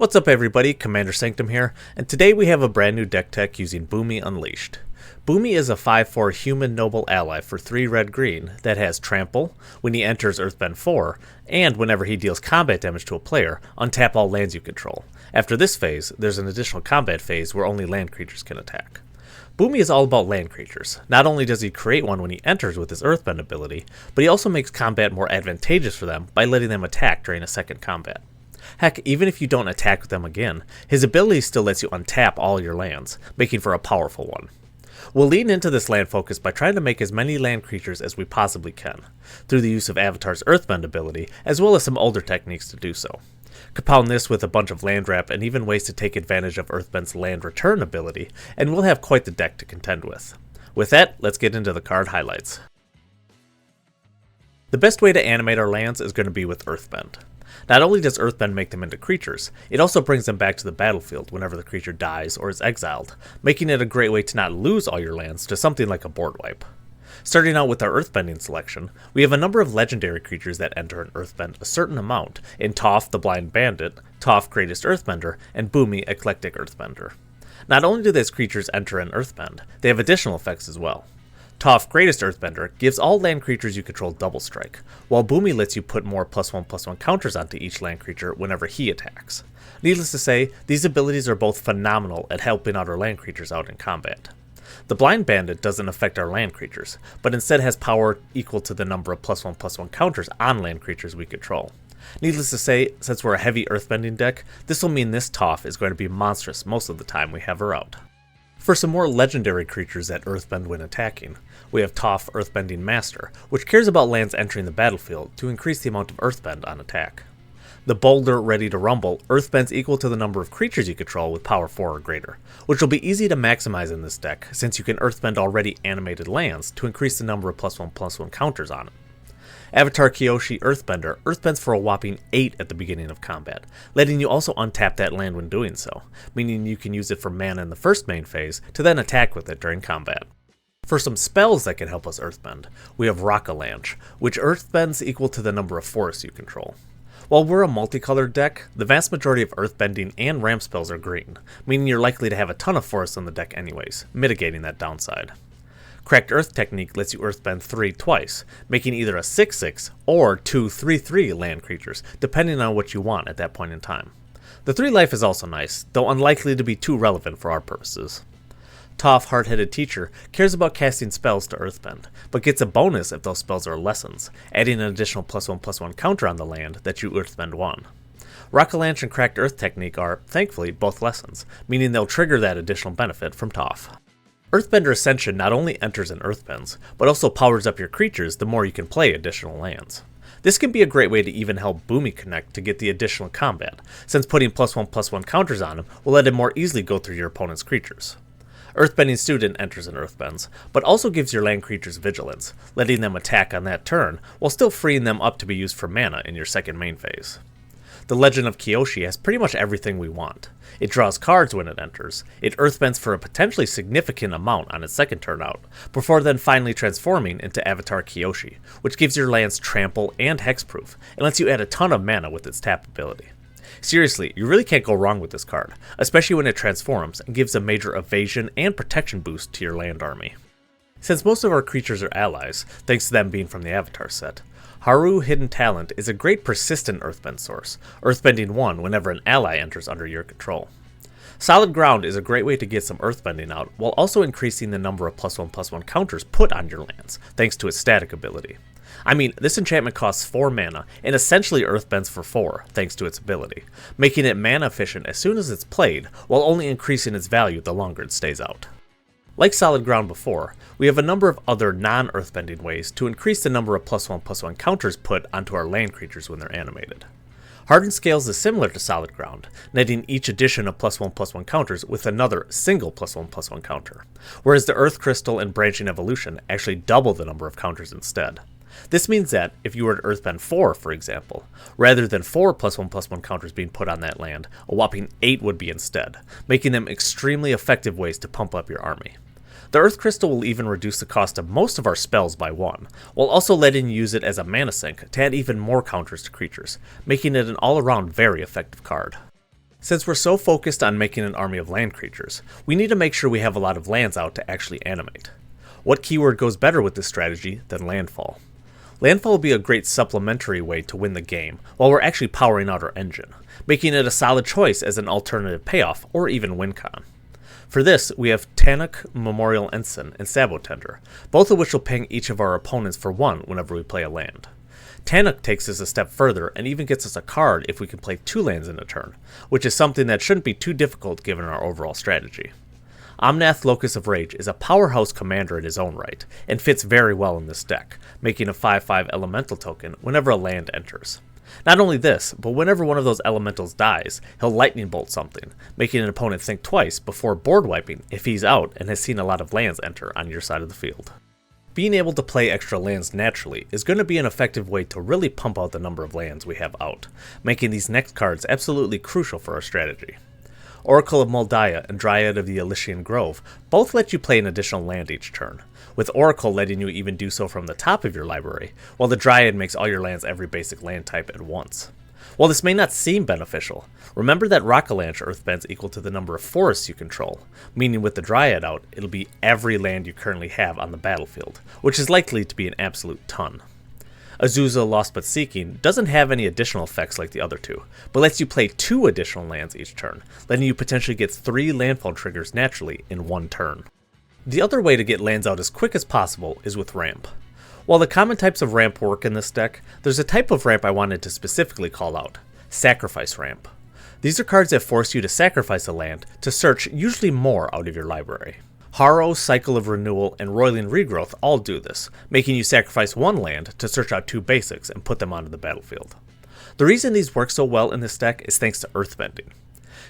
What's up everybody, Commander Sanctum here, and today we have a brand new deck tech using Bumi Unleashed. Bumi is a 5/4 human noble ally for 3 red-green that has Trample when he enters Earthbend 4, and whenever he deals combat damage to a player, untap all lands you control. After this phase, there's an additional combat phase where only land creatures can attack. Bumi is all about land creatures. Not only does he create one when he enters with his Earthbend ability, but he also makes combat more advantageous for them by letting them attack during a second combat. Heck, even if you don't attack with them again, his ability still lets you untap all your lands, making for a powerful one. We'll lean into this land focus by trying to make as many land creatures as we possibly can, through the use of Avatar's Earthbend ability, as well as some older techniques to do so. Compound this with a bunch of land wrap and even ways to take advantage of Earthbend's land return ability, and we'll have quite the deck to contend with. With that, let's get into the card highlights. The best way to animate our lands is going to be with Earthbend. Not only does Earthbend make them into creatures, it also brings them back to the battlefield whenever the creature dies or is exiled, making it a great way to not lose all your lands to something like a board wipe. Starting out with our Earthbending selection, we have a number of legendary creatures that enter an Earthbend a certain amount in Toph the Blind Bandit, Toph Greatest Earthbender, and Bumi Eclectic Earthbender. Not only do these creatures enter an Earthbend, they have additional effects as well. Toph Greatest Earthbender gives all land creatures you control double strike, while Bumi lets you put more +1/+1 counters onto each land creature whenever he attacks. Needless to say, these abilities are both phenomenal at helping out our land creatures out in combat. The Blind Bandit doesn't affect our land creatures, but instead has power equal to the number of +1/+1 counters on land creatures we control. Needless to say, since we're a heavy Earthbending deck, this will mean this Toph is going to be monstrous most of the time we have her out. For some more legendary creatures that Earthbend when attacking, we have Toph Earthbending Master, which cares about lands entering the battlefield to increase the amount of Earthbend on attack. The Boulder Ready to Rumble Earthbends equal to the number of creatures you control with power 4 or greater, which will be easy to maximize in this deck since you can Earthbend already animated lands to increase the number of +1/+1 counters on it. Avatar Kyoshi Earthbender Earthbends for a whopping 8 at the beginning of combat, letting you also untap that land when doing so, meaning you can use it for mana in the first main phase to then attack with it during combat. For some spells that can help us Earthbend, we have Rockalanche, which Earthbends equal to the number of forests you control. While we're a multicolored deck, the vast majority of Earthbending and ramp spells are green, meaning you're likely to have a ton of forests on the deck anyways, mitigating that downside. Cracked Earth technique lets you Earthbend 3 twice, making either a 6/6 or 2 3/3 land creatures, depending on what you want at that point in time. The 3 life is also nice, though unlikely to be too relevant for our purposes. Toph Hard-Headed Teacher cares about casting spells to Earthbend, but gets a bonus if those spells are lessons, adding an additional +1/+1 counter on the land that you Earthbend 1. Rockalanche and Cracked Earth technique are, thankfully, both lessons, meaning they'll trigger that additional benefit from Toph. Earthbender Ascension not only enters in Earthbends, but also powers up your creatures the more you can play additional lands. This can be a great way to even help Bumi connect to get the additional combat, since putting +1/+1 counters on him will let him more easily go through your opponent's creatures. Earthbending Student enters in Earthbends, but also gives your land creatures vigilance, letting them attack on that turn, while still freeing them up to be used for mana in your second main phase. The Legend of Kyoshi has pretty much everything we want. It draws cards when it enters, it Earthbends for a potentially significant amount on its second turn out, before then finally transforming into Avatar Kyoshi, which gives your lands trample and hexproof, and lets you add a ton of mana with its tap ability. Seriously, you really can't go wrong with this card, especially when it transforms and gives a major evasion and protection boost to your land army. Since most of our creatures are allies, thanks to them being from the Avatar set, Haru Hidden Talent is a great persistent Earthbend source, Earthbending 1 whenever an ally enters under your control. Solid Ground is a great way to get some Earthbending out, while also increasing the number of +1/+1 counters put on your lands, thanks to its static ability. I mean, this enchantment costs 4 mana, and essentially Earthbends for 4, thanks to its ability, making it mana efficient as soon as it's played, while only increasing its value the longer it stays out. Like Solid Ground before, we have a number of other non-Earthbending ways to increase the number of +1/+1 counters put onto our land creatures when they're animated. Hardened Scales is similar to Solid Ground, netting each addition of +1/+1 counters with another single +1/+1 counter, whereas the Earth Crystal and Branching Evolution actually double the number of counters instead. This means that, if you were to Earthbend 4, for example, rather than 4 +1/+1 counters being put on that land, a whopping 8 would be instead, making them extremely effective ways to pump up your army. The Earth Crystal will even reduce the cost of most of our spells by 1, while also letting you use it as a mana sink to add even more counters to creatures, making it an all-around very effective card. Since we're so focused on making an army of land creatures, we need to make sure we have a lot of lands out to actually animate. What keyword goes better with this strategy than Landfall? Landfall will be a great supplementary way to win the game while we're actually powering out our engine, making it a solid choice as an alternative payoff or even win con. For this, we have Tannock, Memorial Ensign, and Sabotender, both of which will ping each of our opponents for 1 whenever we play a land. Tannock takes us a step further and even gets us a card if we can play 2 lands in a turn, which is something that shouldn't be too difficult given our overall strategy. Omnath Locus of Rage is a powerhouse commander in his own right, and fits very well in this deck, making a 5/5 elemental token whenever a land enters. Not only this, but whenever one of those elementals dies, he'll lightning bolt something, making an opponent think twice before board wiping if he's out and has seen a lot of lands enter on your side of the field. Being able to play extra lands naturally is going to be an effective way to really pump out the number of lands we have out, making these next cards absolutely crucial for our strategy. Oracle of Moldiah and Dryad of the Elysian Grove both let you play an additional land each turn, with Oracle letting you even do so from the top of your library, while the Dryad makes all your lands every basic land type at once. While this may not seem beneficial, remember that Rockalanche Earthbends equal to the number of forests you control, meaning with the Dryad out, it'll be every land you currently have on the battlefield, which is likely to be an absolute ton. Azusa Lost But Seeking doesn't have any additional effects like the other two, but lets you play 2 additional lands each turn, letting you potentially get 3 landfall triggers naturally in 1 turn. The other way to get lands out as quick as possible is with ramp. While the common types of ramp work in this deck, there's a type of ramp I wanted to specifically call out: Sacrifice Ramp. These are cards that force you to sacrifice a land to search usually more out of your library. Harrow, Cycle of Renewal, and Roiling Regrowth all do this, making you sacrifice 1 land to search out 2 basics and put them onto the battlefield. The reason these work so well in this deck is thanks to Earthbending.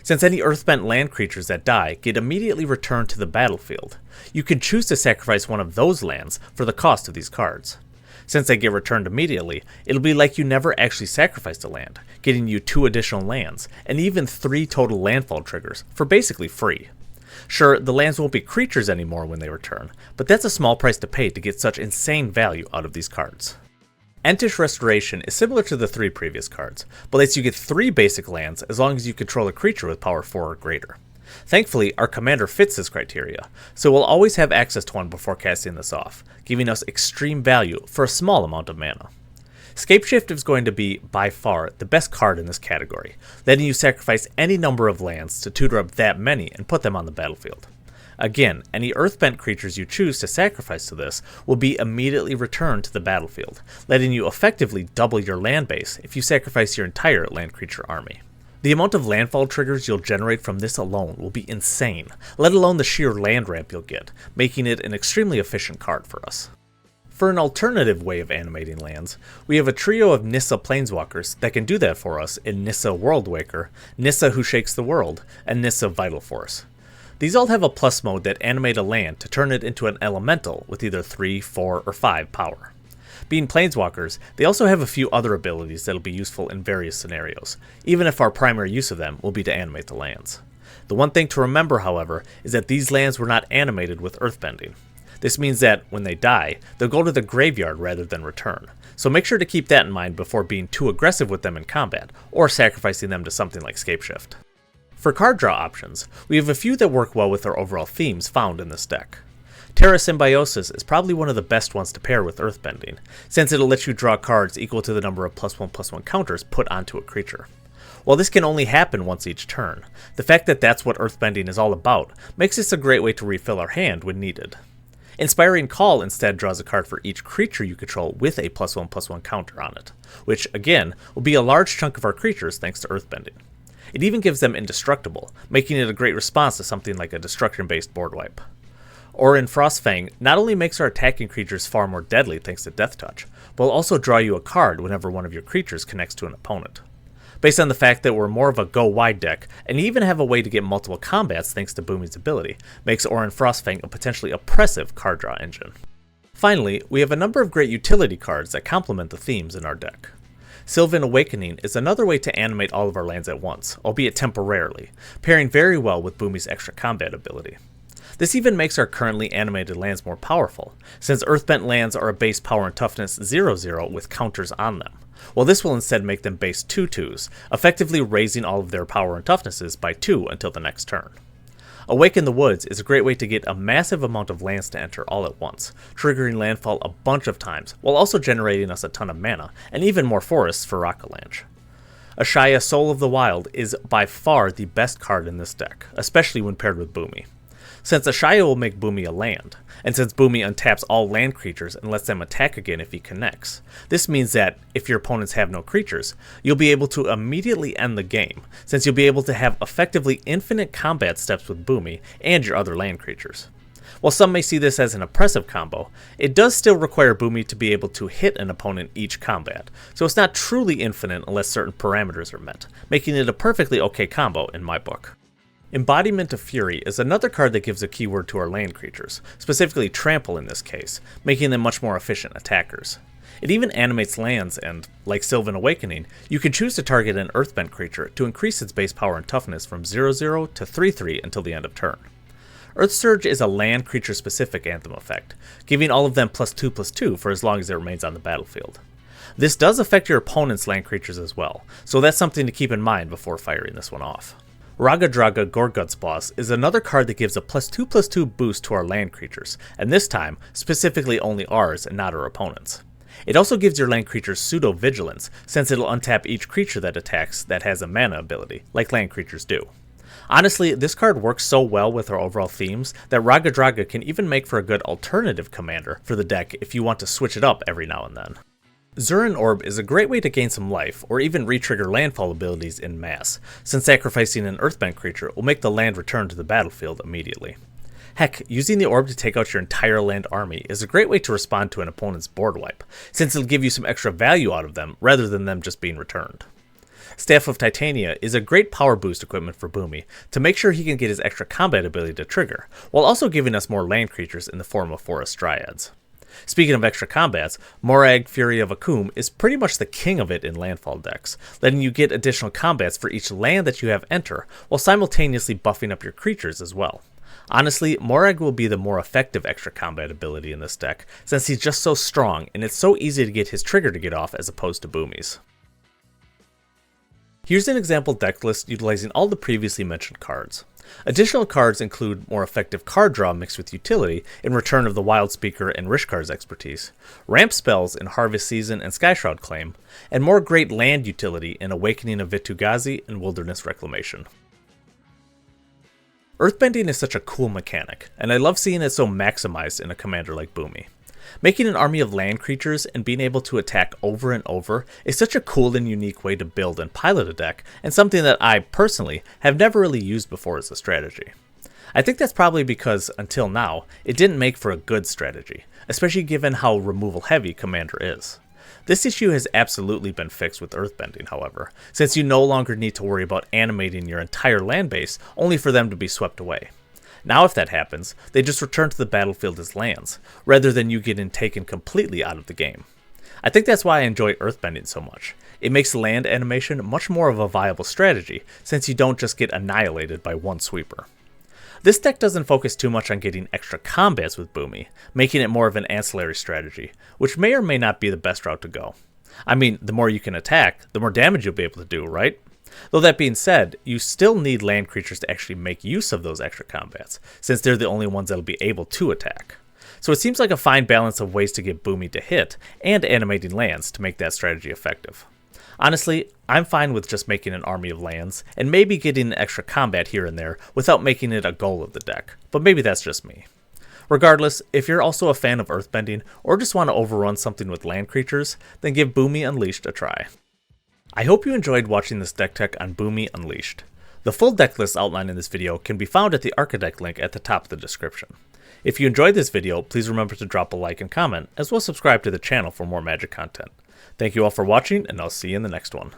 Since any Earthbent land creatures that die get immediately returned to the battlefield, you can choose to sacrifice one of those lands for the cost of these cards. Since they get returned immediately, it'll be like you never actually sacrificed a land, getting you 2 additional lands, and even 3 total landfall triggers for basically free. Sure, the lands won't be creatures anymore when they return, but that's a small price to pay to get such insane value out of these cards. Entish Restoration is similar to the 3 previous cards, but lets you get 3 basic lands as long as you control a creature with power 4 or greater. Thankfully, our commander fits this criteria, so we'll always have access to one before casting this off, giving us extreme value for a small amount of mana. Scapeshift is going to be, by far, the best card in this category, letting you sacrifice any number of lands to tutor up that many and put them on the battlefield. Again, any Earthbent creatures you choose to sacrifice to this will be immediately returned to the battlefield, letting you effectively double your land base if you sacrifice your entire land creature army. The amount of landfall triggers you'll generate from this alone will be insane, let alone the sheer land ramp you'll get, making it an extremely efficient card for us. For an alternative way of animating lands, we have a trio of Nissa Planeswalkers that can do that for us in Nissa Worldwaker, Nissa Who Shakes the World, and Nissa Vital Force. These all have a plus mode that animate a land to turn it into an elemental with either 3, 4, or 5 power. Being Planeswalkers, they also have a few other abilities that'll be useful in various scenarios, even if our primary use of them will be to animate the lands. The one thing to remember, however, is that these lands were not animated with Earthbending. This means that, when they die, they'll go to the graveyard rather than return, so make sure to keep that in mind before being too aggressive with them in combat, or sacrificing them to something like Scapeshift. For card draw options, we have a few that work well with our overall themes found in this deck. Terra Symbiosis is probably one of the best ones to pair with Earthbending, since it'll let you draw cards equal to the number of +1/+1 counters put onto a creature. While this can only happen once each turn, the fact that that's what Earthbending is all about makes this a great way to refill our hand when needed. Inspiring Call instead draws a card for each creature you control with a +1/+1 counter on it, which, again, will be a large chunk of our creatures thanks to Earthbending. It even gives them indestructible, making it a great response to something like a destruction-based board wipe. Orin Frostfang not only makes our attacking creatures far more deadly thanks to Death Touch, but will also draw you a card whenever one of your creatures connects to an opponent. Based on the fact that we're more of a go-wide deck, and even have a way to get multiple combats thanks to Bumi's ability, makes Orin Frostfang a potentially oppressive card draw engine. Finally, we have a number of great utility cards that complement the themes in our deck. Sylvan Awakening is another way to animate all of our lands at once, albeit temporarily, pairing very well with Bumi's extra combat ability. This even makes our currently animated lands more powerful, since Earthbent lands are a base power and toughness 0/0 with counters on them, Well, this will instead make them base 2/2s, effectively raising all of their power and toughnesses by 2 until the next turn. Awake in the Woods is a great way to get a massive amount of lands to enter all at once, triggering Landfall a bunch of times, while also generating us a ton of mana, and even more forests for Rockalanche. Ashaya Soul of the Wild is by far the best card in this deck, especially when paired with Bumi. Since Ashaya will make Bumi a land, and since Bumi untaps all land creatures and lets them attack again if he connects, this means that, if your opponents have no creatures, you'll be able to immediately end the game, since you'll be able to have effectively infinite combat steps with Bumi and your other land creatures. While some may see this as an oppressive combo, it does still require Bumi to be able to hit an opponent each combat, so it's not truly infinite unless certain parameters are met, making it a perfectly okay combo in my book. Embodiment of Fury is another card that gives a keyword to our land creatures, specifically Trample in this case, making them much more efficient attackers. It even animates lands and, like Sylvan Awakening, you can choose to target an Earthbend creature to increase its base power and toughness from 0/0 to 3/3 until the end of turn. Earth Surge is a land creature specific anthem effect, giving all of them +2/+2 for as long as it remains on the battlefield. This does affect your opponent's land creatures as well, so that's something to keep in mind before firing this one off. Raga Draga Gorguts Boss is another card that gives a +2/+2 boost to our land creatures, and this time, specifically only ours and not our opponents. It also gives your land creatures pseudo-vigilance, since it'll untap each creature that attacks that has a mana ability, like land creatures do. Honestly, this card works so well with our overall themes that Raga Draga can even make for a good alternative commander for the deck if you want to switch it up every now and then. Zuran Orb is a great way to gain some life, or even re-trigger landfall abilities in mass, since sacrificing an Earthbend creature will make the land return to the battlefield immediately. Heck, using the orb to take out your entire land army is a great way to respond to an opponent's board wipe, since it'll give you some extra value out of them rather than them just being returned. Staff of Titania is a great power boost equipment for Bumi to make sure he can get his extra combat ability to trigger, while also giving us more land creatures in the form of Forest Dryads. Speaking of extra combats, Morag Fury of Akum is pretty much the king of it in landfall decks, letting you get additional combats for each land that you have enter, while simultaneously buffing up your creatures as well. Honestly, Morag will be the more effective extra combat ability in this deck, since he's just so strong and it's so easy to get his trigger to get off as opposed to Bumi's. Here's an example deck list utilizing all the previously mentioned cards. Additional cards include more effective card draw mixed with utility in return of the Wild Speaker and Rishkar's expertise, ramp spells in Harvest Season and Skyshroud Claim, and more great land utility in Awakening of Vitu-Ghazi and Wilderness Reclamation. Earthbending is such a cool mechanic, and I love seeing it so maximized in a commander like Bumi. Making an army of land creatures and being able to attack over and over is such a cool and unique way to build and pilot a deck, and something that I, personally, have never really used before as a strategy. I think that's probably because, until now, it didn't make for a good strategy, especially given how removal heavy Commander is. This issue has absolutely been fixed with Earthbending, however, since you no longer need to worry about animating your entire land base only for them to be swept away. Now if that happens, they just return to the battlefield as lands, rather than you getting taken completely out of the game. I think that's why I enjoy Earthbending so much. It makes land animation much more of a viable strategy, since you don't just get annihilated by one sweeper. This deck doesn't focus too much on getting extra combats with Bumi, making it more of an ancillary strategy, which may or may not be the best route to go. I mean, the more you can attack, the more damage you'll be able to do, right? Though that being said, you still need land creatures to actually make use of those extra combats, since they're the only ones that'll be able to attack. So it seems like a fine balance of ways to get Bumi to hit, and animating lands to make that strategy effective. Honestly, I'm fine with just making an army of lands, and maybe getting an extra combat here and there without making it a goal of the deck, but maybe that's just me. Regardless, if you're also a fan of Earthbending, or just want to overrun something with land creatures, then give Bumi Unleashed a try. I hope you enjoyed watching this deck tech on Bumi Unleashed. The full deck list outlined in this video can be found at the Architect link at the top of the description. If you enjoyed this video, please remember to drop a like and comment, as well as subscribe to the channel for more Magic content. Thank you all for watching, and I'll see you in the next one.